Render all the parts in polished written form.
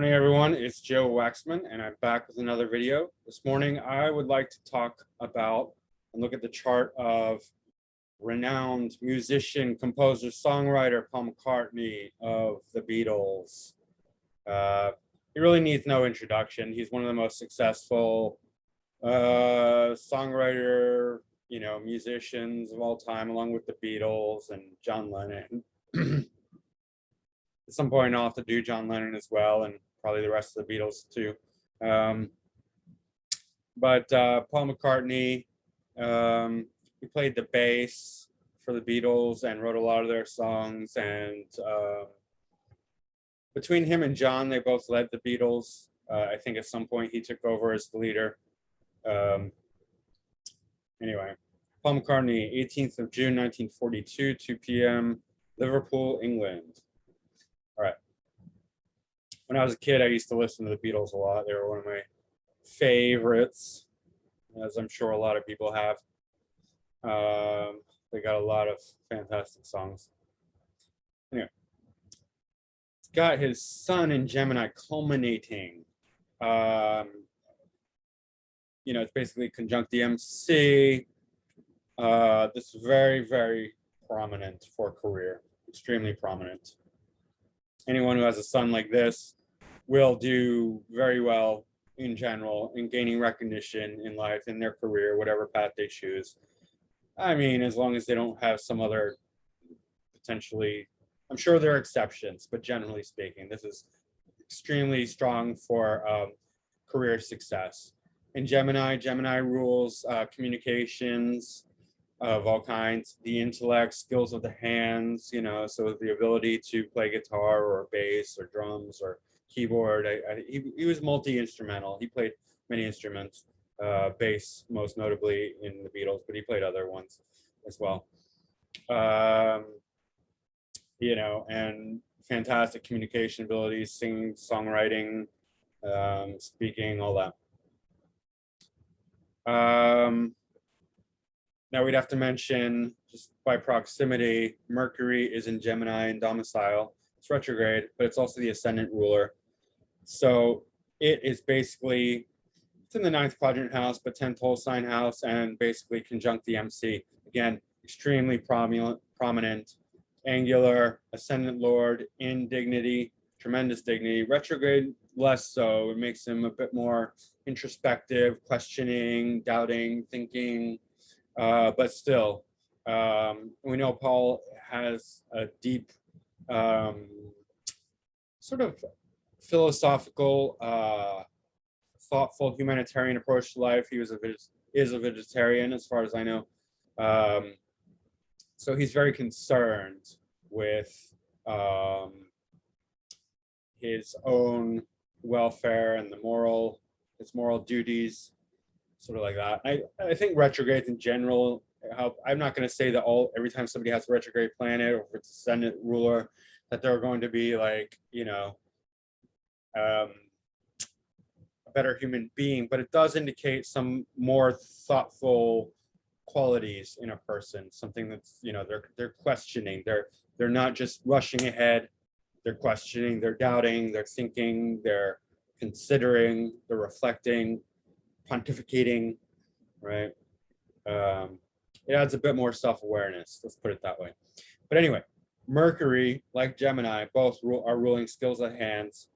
Morning, everyone. It's Joe Waxman, and I'm back with another video. This morning, I would like to talk about and look at the chart of renowned musician, composer, songwriter Paul McCartney of the Beatles. He really needs no introduction. He's one of the most successful songwriter, musicians of all time, along with the Beatles and John Lennon. At some point, I'll have to do John Lennon as well, and probably the rest of the Beatles too. But Paul McCartney, he played the bass for the Beatles and wrote a lot of their songs. And between him and John, they both led the Beatles. I think at some point he took over as the leader. Anyway, Paul McCartney, 18th of June, 1942, 2 p.m., Liverpool, England. All right. When I was a kid, I used to listen to the Beatles a lot. They were one of my favorites, as I'm sure a lot of people have. They got a lot of fantastic songs. Anyway, it's got his sun in Gemini culminating. It's basically conjunct the MC. This is very, very prominent for career, extremely prominent. Anyone who has a sun like this will do very well in general in gaining recognition in life, in their career, whatever path they choose. I mean, as long as they don't have some other potentially, I'm sure there are exceptions, but generally speaking, this is extremely strong for career success. In Gemini rules communications of all kinds, the intellect, skills of the hands, so the ability to play guitar or bass or drums or keyboard. He was multi-instrumental. He played many instruments, bass most notably in the Beatles, but he played other ones as well. And fantastic communication abilities, singing, songwriting, speaking, all that. Now we'd have to mention, just by proximity, Mercury is in Gemini and domicile. It's retrograde, but it's also the ascendant ruler. So it is basically, it's in the 9th quadrant house, but 10th whole sign house, and basically conjunct the MC. Again, extremely prominent, angular, ascendant lord, in dignity, tremendous dignity. Retrograde, less so. It makes him a bit more introspective, questioning, doubting, thinking. But still, we know Paul has a deep, sort of philosophical, thoughtful, humanitarian approach to life. He is a vegetarian, as far as I know. So he's very concerned with his own welfare and his moral duties. Sort of like that. I think retrogrades in general help. I'm not going to say that every time somebody has a retrograde planet, or if it's ascendant ruler, that they're going to be like, a better human being, but it does indicate some more thoughtful qualities in a person, something that's, they're questioning, they're not just rushing ahead, they're questioning, they're doubting, they're thinking, they're considering, they're reflecting, pontificating, right? It adds a bit more self-awareness, let's put it that way. But anyway, Mercury, like Gemini, both are ruling skills of hands,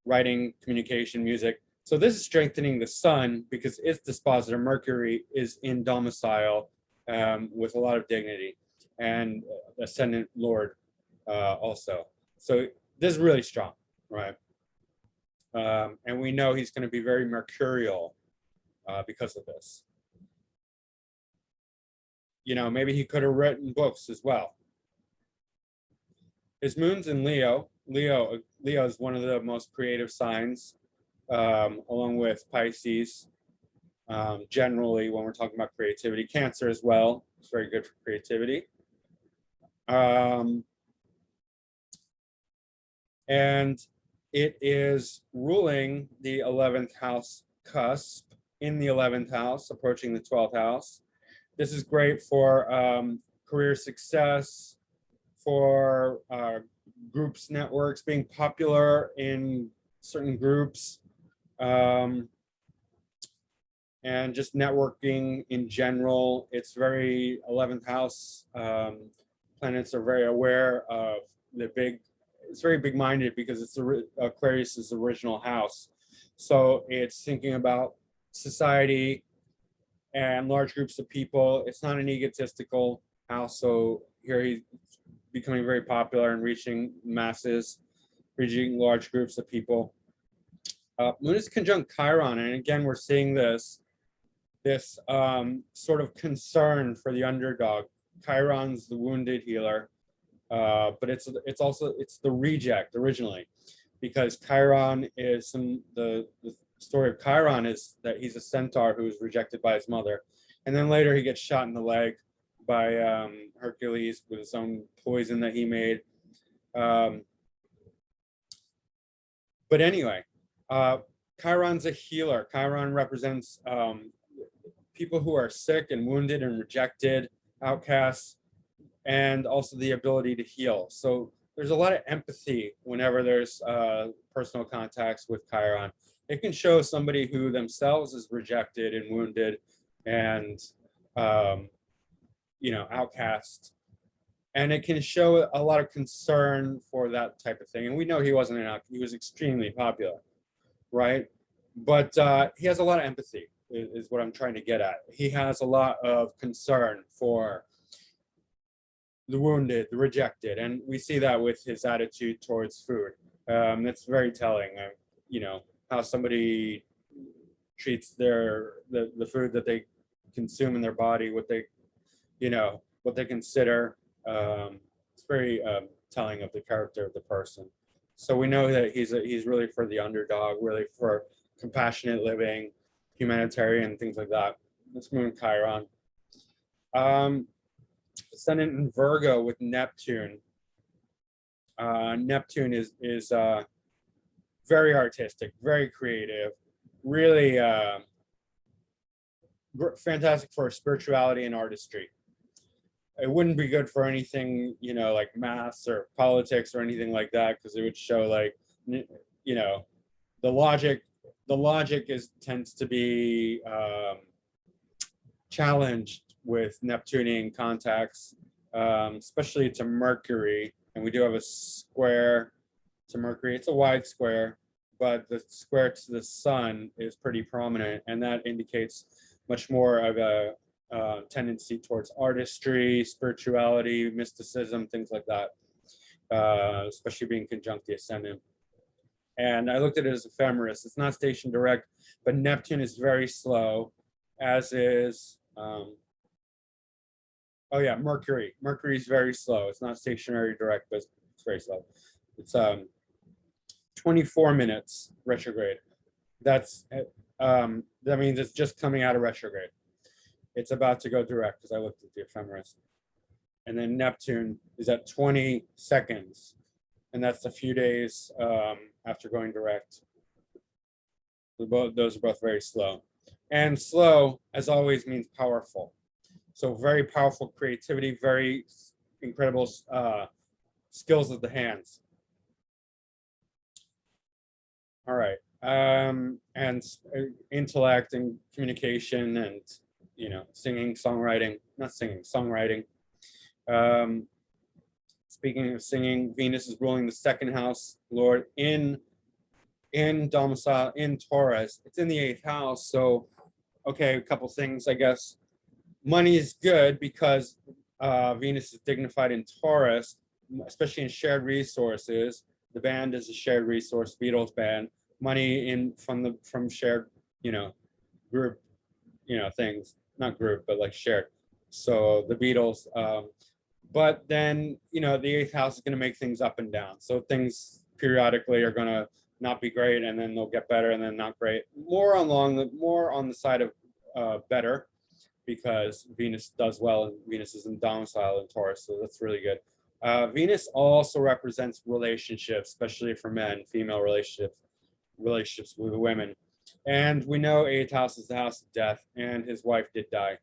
writing, communication, music. So this is strengthening the sun because its dispositor, Mercury, is in domicile with a lot of dignity, and ascendant lord also. So this is really strong, right? And we know he's going to be very mercurial because of this. Maybe he could have written books as well. His moon's in Leo. Leo is one of the most creative signs, along with Pisces. Generally, when we're talking about creativity, Cancer as well. It's very good for creativity. And it is ruling the 11th house cusp, in the 11th house, approaching the 12th house. This is great for career success, for groups, networks, being popular in certain groups, and just networking in general. It's very 11th house. Planets are very aware of the big, it's very big-minded because it's Aquarius's original house. So it's thinking about society and large groups of people. It's not an egotistical house. So here he's becoming very popular and reaching masses, reaching large groups of people. Moon is conjunct Chiron, and again, we're seeing this sort of concern for the underdog. Chiron's the wounded healer, but it's the reject originally, because Chiron is the story of Chiron is that he's a centaur who was rejected by his mother, and then later he gets shot in the leg by Hercules with his own poison that he made. But anyway, Chiron's a healer. Chiron represents people who are sick and wounded and rejected, outcasts, and also the ability to heal. So there's a lot of empathy whenever there's personal contacts with Chiron. It can show somebody who themselves is rejected and wounded and outcast. And it can show a lot of concern for that type of thing. And we know he wasn't he was extremely popular, right? But he has a lot of empathy, is what I'm trying to get at. He has a lot of concern for the wounded, the rejected, and we see that with his attitude towards food. That's very telling. How somebody treats the food that they consume in their body, what they consider. It's very telling of the character of the person. So we know that he's really for the underdog, really for compassionate living, humanitarian, things like that. Let's Moon Chiron. Ascendant in Virgo with Neptune. Neptune is very artistic, very creative, really fantastic for spirituality and artistry. It wouldn't be good for anything, like maths or politics or anything like that, because it would show the logic. The logic tends to be challenged with Neptunian contacts, especially to Mercury. And we do have a square to Mercury. It's a wide square, but the square to the sun is pretty prominent, and that indicates much more of a tendency towards artistry, spirituality, mysticism, things like that, especially being conjunct the ascendant. And I looked at it as ephemeris. It's not station direct, but Neptune is very slow, as is, Mercury. Mercury is very slow. It's not stationary direct, but it's very slow. It's 24 minutes retrograde. That means it's just coming out of retrograde. It's about to go direct, because I looked at the ephemeris. And then Neptune is at 20 seconds. And that's a few days after going direct. Those are both very slow. And slow, as always, means powerful. So very powerful creativity, very incredible skills of the hands. All right. And intellect and communication and, singing, songwriting, not singing, songwriting. Speaking of singing, Venus is ruling the second house, Lord, in domicile in Taurus. It's in the 8th house. So, okay, a couple things, I guess. Money is good because Venus is dignified in Taurus, especially in shared resources. The band is a shared resource, Beatles band. Money from shared, group, things, not group, but like shared. So the Beatles. But then, the 8th house is going to make things up and down. So things periodically are going to not be great, and then they'll get better, and then not great. More on the side of better, because Venus does well, and Venus is in domicile in Taurus, so that's really good. Venus also represents relationships, especially for men, female relationships with women. And we know 8th house is the house of death, and his wife did die,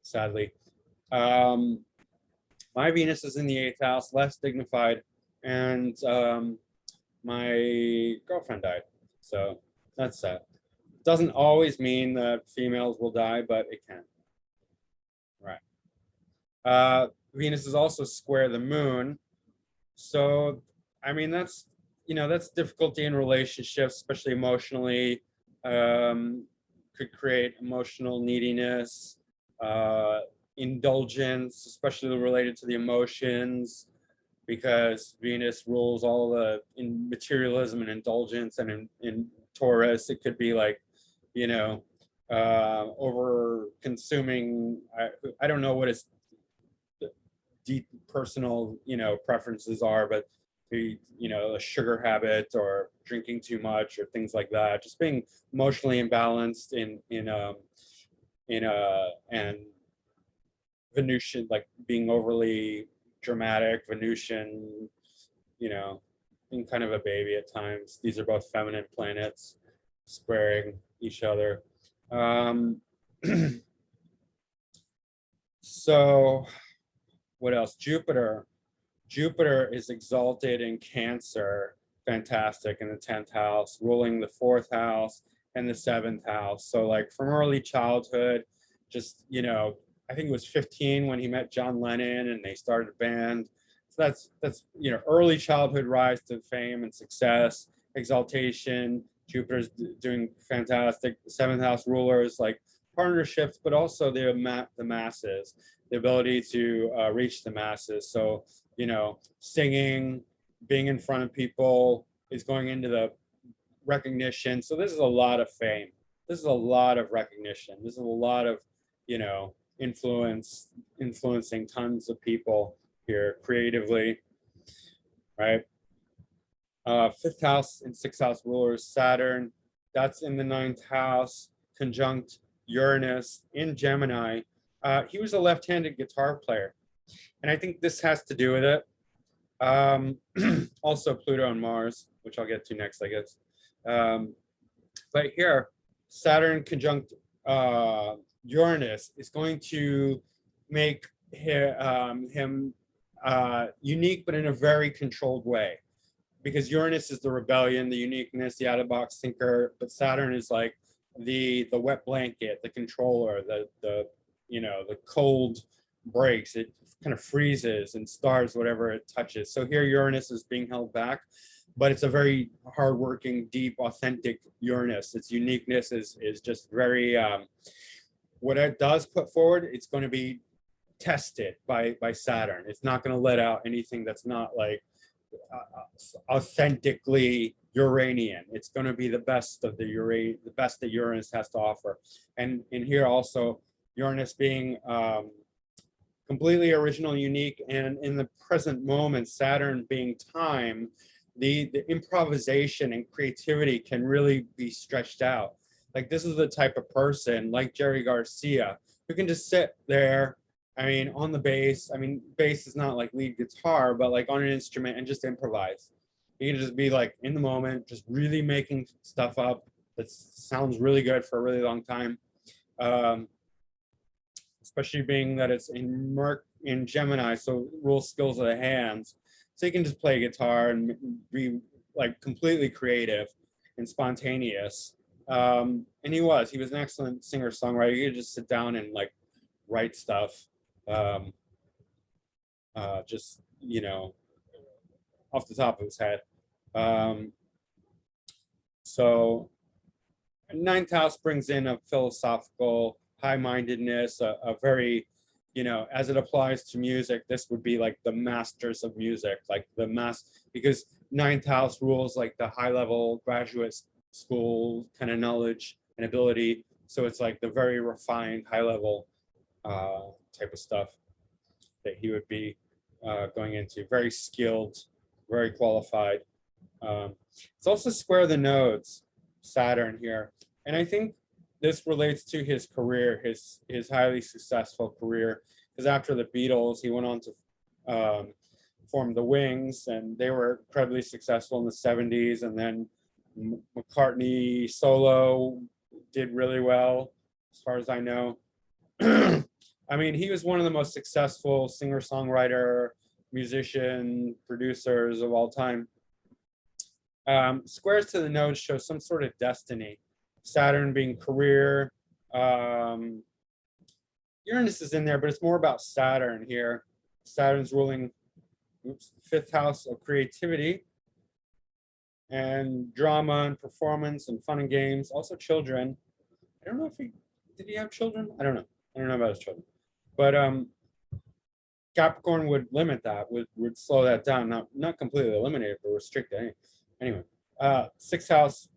sadly. My Venus is in the 8th house, less dignified, and my girlfriend died. So that's sad. Doesn't always mean that females will die, but it can. Right. Venus is also square the moon. So, I mean, that's, that's difficulty in relationships, especially emotionally. Could create emotional neediness, indulgence, especially related to the emotions, because Venus rules all the in materialism and indulgence, and in Taurus, it could be like, over consuming. I don't know what his deep personal, preferences are, but a sugar habit or drinking too much or things like that. Just being emotionally imbalanced and Venusian, like being overly dramatic, Venusian, being kind of a baby at times. These are both feminine planets squaring each other. So what else? Jupiter is exalted in Cancer, fantastic, in the 10th house, ruling the 4th house and the 7th house. So like from early childhood, just, I think it was 15 when he met John Lennon and they started a band. So that's early childhood rise to fame and success, exaltation. Jupiter's doing fantastic. The 7th house rulers like partnerships, but also the masses, the ability to reach the masses. So, singing, being in front of people is going into the recognition. So this is a lot of fame. This is a lot of recognition. This is a lot of, influencing tons of people here creatively, right? 5th house and 6th house rulers, Saturn, that's in the 9th house, conjunct Uranus in Gemini. He was a left-handed guitar player. And I think this has to do with it. Also Pluto and Mars, which I'll get to next, I guess. But here, Saturn conjunct Uranus is going to make him unique, but in a very controlled way. Because Uranus is the rebellion, the uniqueness, the out-of-box thinker, but Saturn is like the wet blanket, the controller, the cold breaks. It kind of freezes and stars whatever it touches. So here Uranus is being held back, but it's a very hardworking, deep, authentic Uranus. Its uniqueness is just very, what it does put forward, it's going to be tested by Saturn. It's not going to let out anything that's not like authentically Uranian. It's going to be the best of the best that Uranus has to offer. And in here also, Uranus being completely original, unique, and in the present moment, Saturn being time, the improvisation and creativity can really be stretched out. Like this is the type of person like Jerry Garcia who can just sit there, on the bass. Bass is not like lead guitar, but like on an instrument and just improvise. You can just be like in the moment, just really making stuff up that sounds really good for a really long time. Especially being that it's in Gemini, so real skills of the hands. So you can just play guitar and be like completely creative and spontaneous. And he was an excellent singer-songwriter. You could just sit down and like write stuff. Just, off the top of his head. So 9th house brings in a philosophical high-mindedness, a very, as it applies to music, this would be like the masters of music, like because 9th house rules like the high-level graduate school kind of knowledge and ability. So it's like the very refined, high-level type of stuff that he would be going into. Very skilled, very qualified. It's also square the nodes, Saturn here. And I think this relates to his career, his highly successful career, because after the Beatles, he went on to form the Wings, and they were incredibly successful in the 70s. And then McCartney solo did really well, as far as I know. He was one of the most successful singer-songwriter, musician, producers of all time. Squares to the node show some sort of destiny. Saturn being career. Uranus is in there, but it's more about Saturn here. Saturn's ruling, fifth house of creativity and drama and performance and fun and games. Also children. I don't know if did he have children? I don't know. I don't know about his children. But Capricorn would limit that, would slow that down, not completely eliminate it, but restrict it. Anyway, sixth house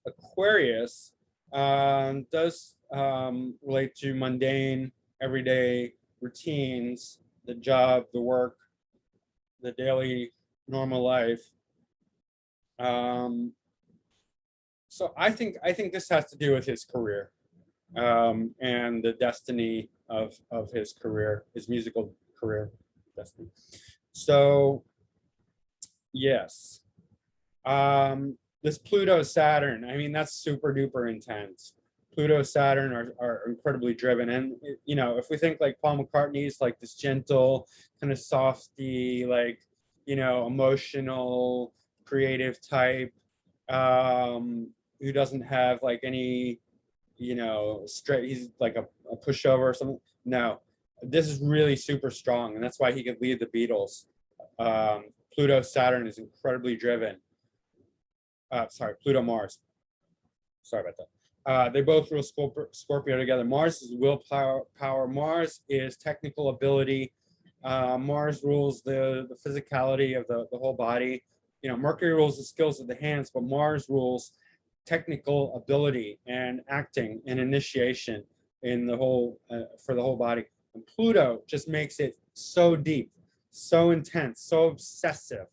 Aquarius does relate to mundane, everyday routines, the job, the work, the daily normal life. So I think this has to do with his career and the destiny of his career, his musical career destiny. So yes, this Pluto Saturn, I mean, that's super duper intense. Pluto Saturn are incredibly driven, and you know, if we think like Paul McCartney's like this gentle kind of softy, like, you know, emotional creative type, who doesn't have like any, you know, straight, he's like a pushover or something. No, this is really super strong, and that's why he could lead the Beatles. Pluto Saturn is incredibly driven. Sorry, Pluto Mars. Sorry about that. They both rule Scorpio together. Mars is willpower. Mars is technical ability. Mars rules the physicality of the whole body. You know, Mercury rules the skills of the hands, but Mars rules technical ability and acting and initiation in the whole for the whole body. And Pluto just makes it so deep, so intense, so obsessive.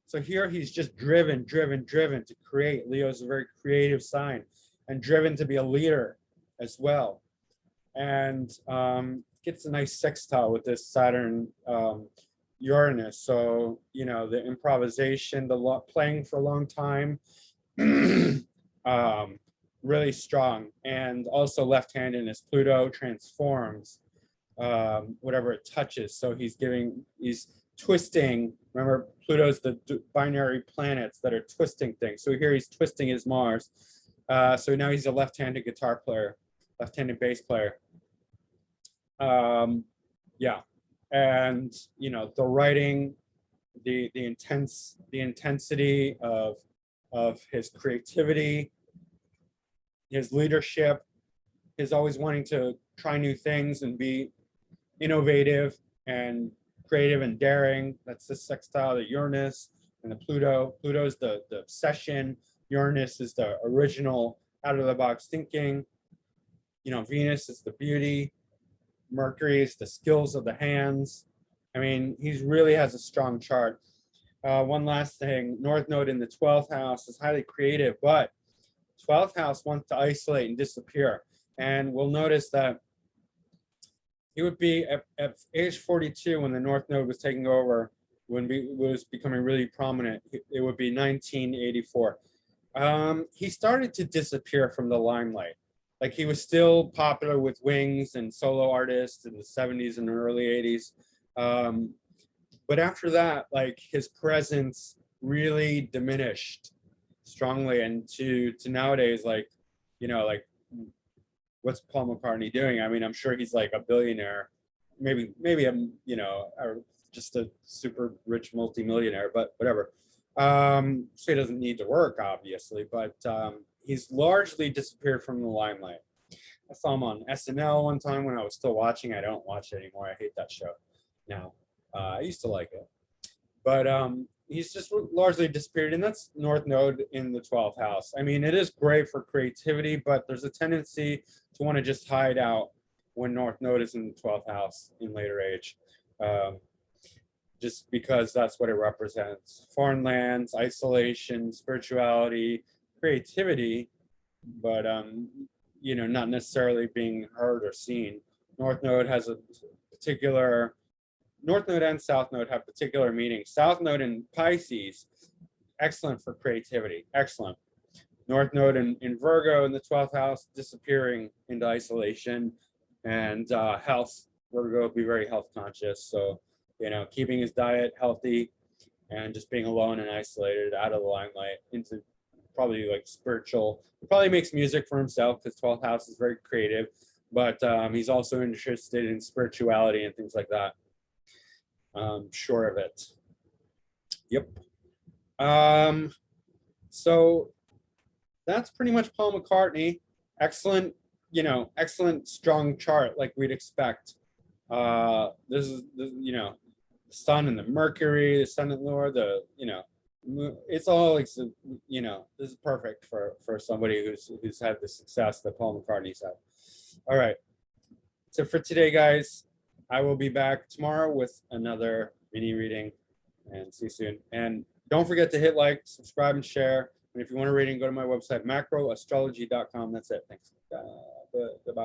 So here he's just driven to create. Leo's a very creative sign, and driven to be a leader as well. And gets a nice sextile with this Saturn Uranus. So, you know, the improvisation, the playing for a long time, really strong. And also left-handedness. Pluto transforms whatever it touches. So he's twisting. Remember, Pluto's the binary planets that are twisting things. So here he's twisting his Mars. So now he's a left-handed guitar player, left-handed bass player. Yeah, and you know, the writing, the intensity of his creativity, his leadership, his always wanting to try new things and be innovative and creative and daring. That's the sextile, the Uranus and the Pluto. Pluto's the obsession. Uranus is the original out-of-the-box thinking. You know, Venus is the beauty. Mercury is the skills of the hands. I mean, he really has a strong chart. One last thing, North Node in the 12th house is highly creative, but 12th house wants to isolate and disappear. And we'll notice that he would be at age 42 when the North Node was taking over, when it was becoming really prominent. It would be 1984. He started to disappear from the limelight. Like, he was still popular with Wings and solo artists in the 70s and early 80s. But after that, like, his presence really diminished strongly. And to nowadays, like, you know, like, what's Paul McCartney doing? I mean, I'm sure he's like a billionaire, maybe you know, or just a super rich multimillionaire, but whatever. So he doesn't need to work, obviously, but he's largely disappeared from the limelight. I saw him on SNL one time when I was still watching. I don't watch it anymore. I hate that show now. I used to like it, but he's just largely disappeared, and that's North Node in the 12th house. I mean, it is great for creativity, but there's a tendency to want to just hide out when North Node is in the 12th house in later age. Just because that's what it represents. Foreign lands, isolation, spirituality, creativity, but you know, not necessarily being heard or seen. North Node has a particular, North Node and South Node have particular meanings. South Node in Pisces, excellent for creativity, excellent. North Node in Virgo in the 12th house, disappearing into isolation and health. Virgo will be very health conscious, so, you know, keeping his diet healthy, and just being alone and isolated, out of the limelight, into probably like spiritual. He probably makes music for himself because 12th house is very creative, but he's also interested in spirituality and things like that. Sure of it. Yep. So that's pretty much Paul McCartney. Excellent, excellent strong chart like we'd expect. This is, the sun and the Mercury, the sun and Lord, it's all like, this is perfect for somebody who's had the success that Paul McCartney's had. All right. So for today, guys, I will be back tomorrow with another mini reading, and see you soon. And don't forget to hit like, subscribe, and share. And if you want a reading, go to my website, macroastrology.com. That's it. Thanks. Goodbye.